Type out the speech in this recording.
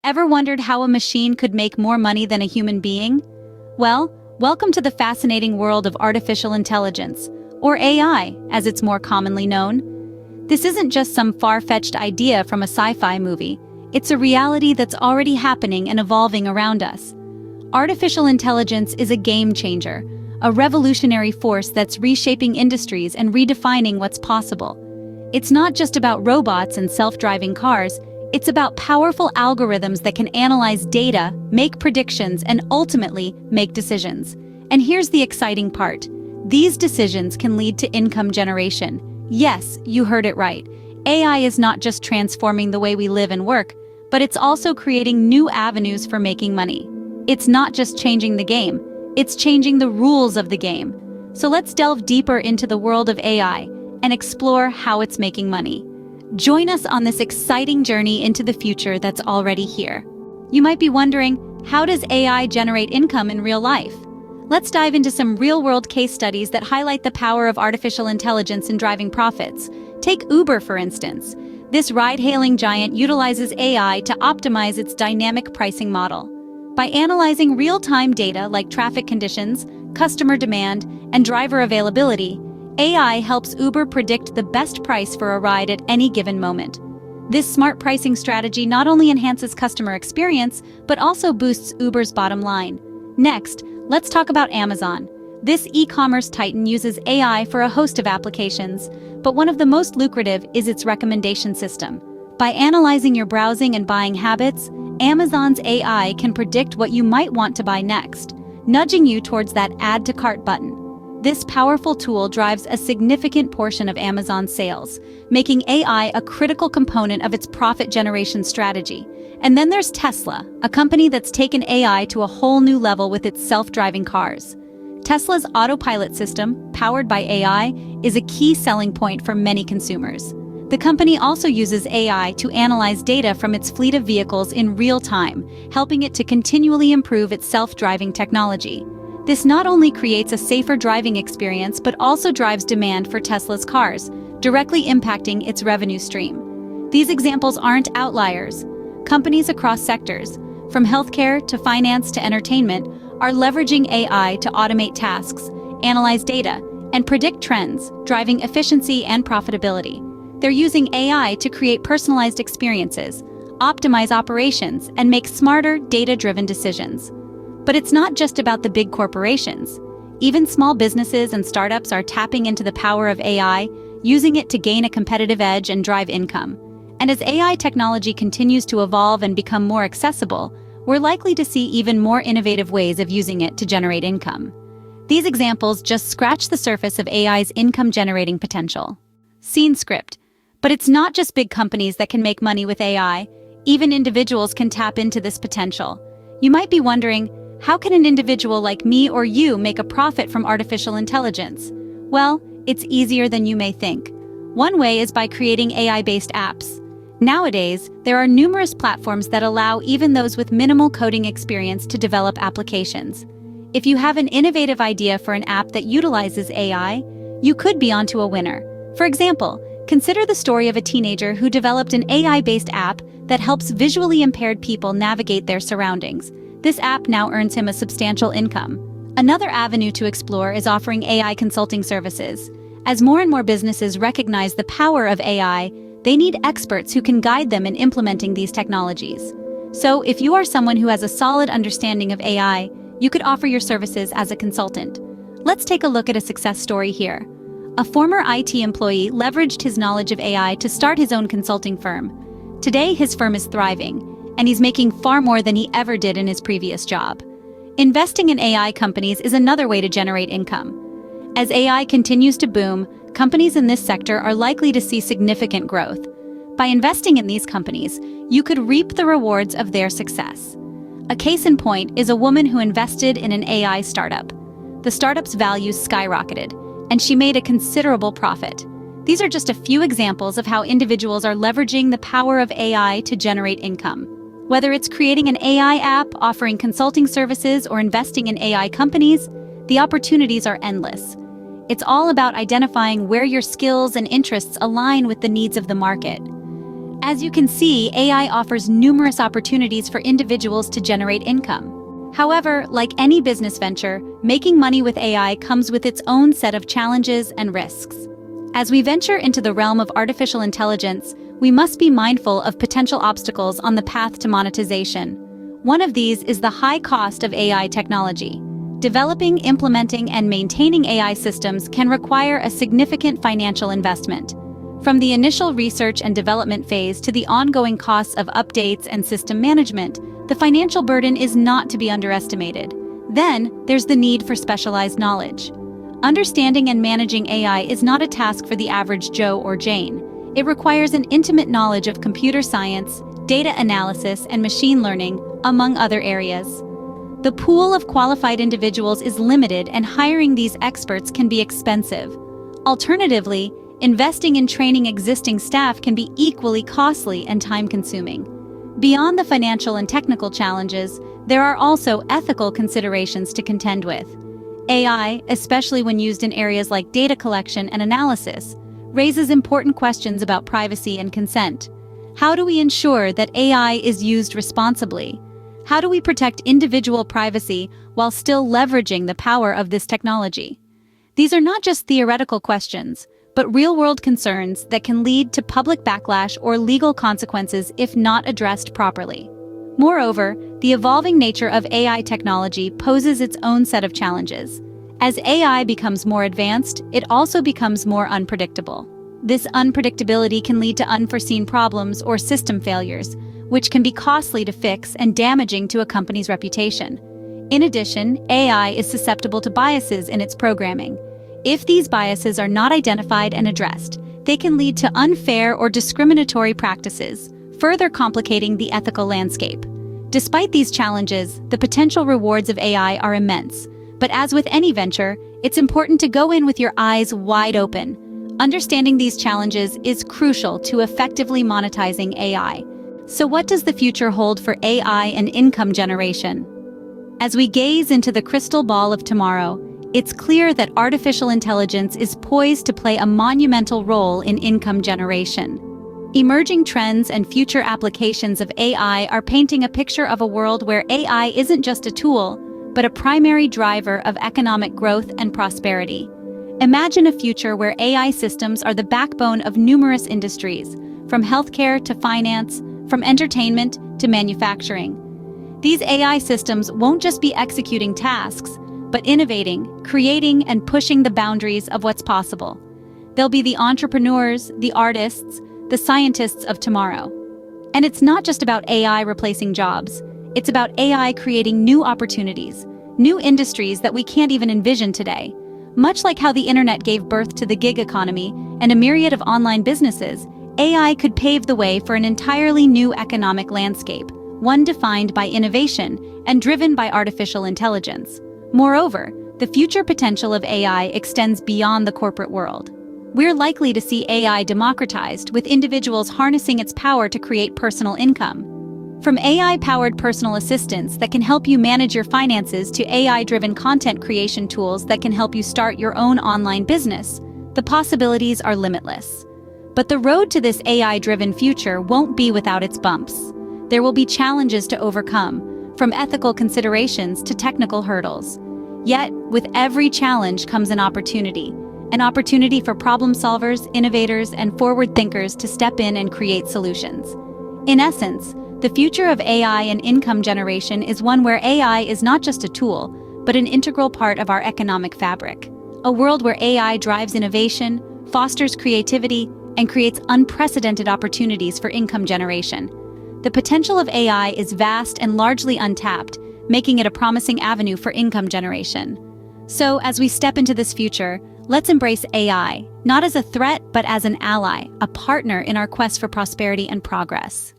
Ever wondered how a machine could make more money than a human being? Well, welcome to the fascinating world of artificial intelligence, or AI, as it's more commonly known. This isn't just some far-fetched idea from a sci-fi movie. It's a reality that's already happening and evolving around us. Artificial intelligence is a game changer, a revolutionary force that's reshaping industries and redefining what's possible. It's not just about robots and self-driving cars. It's about powerful algorithms that can analyze data, make predictions, and ultimately make decisions. And here's the exciting part. These decisions can lead to income generation. Yes, you heard it right. AI is not just transforming the way we live and work, but it's also creating new avenues for making money. It's not just changing the game, it's changing the rules of the game. So let's delve deeper into the world of AI and explore how it's making money. Join us on this exciting journey into the future that's already here. You might be wondering, how does AI generate income in real life? Let's dive into some real-world case studies that highlight the power of artificial intelligence in driving profits. Take Uber, for instance. This ride-hailing giant utilizes AI to optimize its dynamic pricing model. By analyzing real-time data like traffic conditions, customer demand, and driver availability, AI helps Uber predict the best price for a ride at any given moment. This smart pricing strategy not only enhances customer experience, but also boosts Uber's bottom line. Next, let's talk about Amazon. This e-commerce titan uses AI for a host of applications, but one of the most lucrative is its recommendation system. By analyzing your browsing and buying habits, Amazon's AI can predict what you might want to buy next, nudging you towards that add to cart button. This powerful tool drives a significant portion of Amazon's sales, making AI a critical component of its profit generation strategy. And then there's Tesla, a company that's taken AI to a whole new level with its self-driving cars. Tesla's autopilot system, powered by AI, is a key selling point for many consumers. The company also uses AI to analyze data from its fleet of vehicles in real time, helping it to continually improve its self-driving technology. This not only creates a safer driving experience, but also drives demand for Tesla's cars, directly impacting its revenue stream. These examples aren't outliers. Companies across sectors, from healthcare to finance to entertainment, are leveraging AI to automate tasks, analyze data, and predict trends, driving efficiency and profitability. They're using AI to create personalized experiences, optimize operations, and make smarter, data-driven decisions. But it's not just about the big corporations. Even small businesses and startups are tapping into the power of AI, using it to gain a competitive edge and drive income. And as AI technology continues to evolve and become more accessible, we're likely to see even more innovative ways of using it to generate income. These examples just scratch the surface of AI's income-generating potential. Scene script. But it's not just big companies that can make money with AI. Even individuals can tap into this potential. You might be wondering, how can an individual like me or you make a profit from artificial intelligence? Well, it's easier than you may think. One way is by creating AI-based apps. Nowadays, there are numerous platforms that allow even those with minimal coding experience to develop applications. If you have an innovative idea for an app that utilizes AI, you could be onto a winner. For example, consider the story of a teenager who developed an AI-based app that helps visually impaired people navigate their surroundings. This app now earns him a substantial income. Another avenue to explore is offering AI consulting services. As more and more businesses recognize the power of AI, they need experts who can guide them in implementing these technologies. So, if you are someone who has a solid understanding of AI, you could offer your services as a consultant. Let's take a look at a success story here. A former IT employee leveraged his knowledge of AI to start his own consulting firm. Today, his firm is thriving, and he's making far more than he ever did in his previous job. Investing in AI companies is another way to generate income. As AI continues to boom, companies in this sector are likely to see significant growth. By investing in these companies, you could reap the rewards of their success. A case in point is a woman who invested in an AI startup. The startup's values skyrocketed, and she made a considerable profit. These are just a few examples of how individuals are leveraging the power of AI to generate income. Whether it's creating an AI app, offering consulting services, or investing in AI companies, the opportunities are endless. It's all about identifying where your skills and interests align with the needs of the market. As you can see, AI offers numerous opportunities for individuals to generate income. However, like any business venture, making money with AI comes with its own set of challenges and risks. As we venture into the realm of artificial intelligence, we must be mindful of potential obstacles on the path to monetization. One of these is the high cost of AI technology. Developing, implementing, and maintaining AI systems can require a significant financial investment. From the initial research and development phase to the ongoing costs of updates and system management, the financial burden is not to be underestimated. Then, there's the need for specialized knowledge. Understanding and managing AI is not a task for the average Joe or Jane. It requires an intimate knowledge of computer science, data analysis, and machine learning, among other areas. The pool of qualified individuals is limited, and hiring these experts can be expensive. Alternatively, investing in training existing staff can be equally costly and time-consuming. Beyond the financial and technical challenges, there are also ethical considerations to contend with. AI, especially when used in areas like data collection and analysis, raises important questions about privacy and consent. How do we ensure that AI is used responsibly? How do we protect individual privacy while still leveraging the power of this technology? These are not just theoretical questions, but real-world concerns that can lead to public backlash or legal consequences if not addressed properly. Moreover, the evolving nature of AI technology poses its own set of challenges. As AI becomes more advanced, it also becomes more unpredictable. This unpredictability can lead to unforeseen problems or system failures, which can be costly to fix and damaging to a company's reputation. In addition, AI is susceptible to biases in its programming. If these biases are not identified and addressed, they can lead to unfair or discriminatory practices, further complicating the ethical landscape. Despite these challenges, the potential rewards of AI are immense. But as with any venture, it's important to go in with your eyes wide open. Understanding these challenges is crucial to effectively monetizing AI. So what does the future hold for AI and income generation? As we gaze into the crystal ball of tomorrow, it's clear that artificial intelligence is poised to play a monumental role in income generation. Emerging trends and future applications of AI are painting a picture of a world where AI isn't just a tool, but a primary driver of economic growth and prosperity. Imagine a future where AI systems are the backbone of numerous industries, from healthcare to finance, from entertainment to manufacturing. These AI systems won't just be executing tasks, but innovating, creating, and pushing the boundaries of what's possible. They'll be the entrepreneurs, the artists, the scientists of tomorrow. And it's not just about AI replacing jobs. It's about AI creating new opportunities, new industries that we can't even envision today. Much like how the internet gave birth to the gig economy and a myriad of online businesses, AI could pave the way for an entirely new economic landscape, one defined by innovation and driven by artificial intelligence. Moreover, the future potential of AI extends beyond the corporate world. We're likely to see AI democratized, with individuals harnessing its power to create personal income. From AI-powered personal assistants that can help you manage your finances to AI-driven content creation tools that can help you start your own online business, the possibilities are limitless. But the road to this AI-driven future won't be without its bumps. There will be challenges to overcome, from ethical considerations to technical hurdles. Yet, with every challenge comes an opportunity for problem solvers, innovators, and forward thinkers to step in and create solutions. In essence, the future of AI and income generation is one where AI is not just a tool, but an integral part of our economic fabric. A world where AI drives innovation, fosters creativity, and creates unprecedented opportunities for income generation. The potential of AI is vast and largely untapped, making it a promising avenue for income generation. So, as we step into this future, let's embrace AI, not as a threat, but as an ally, a partner in our quest for prosperity and progress.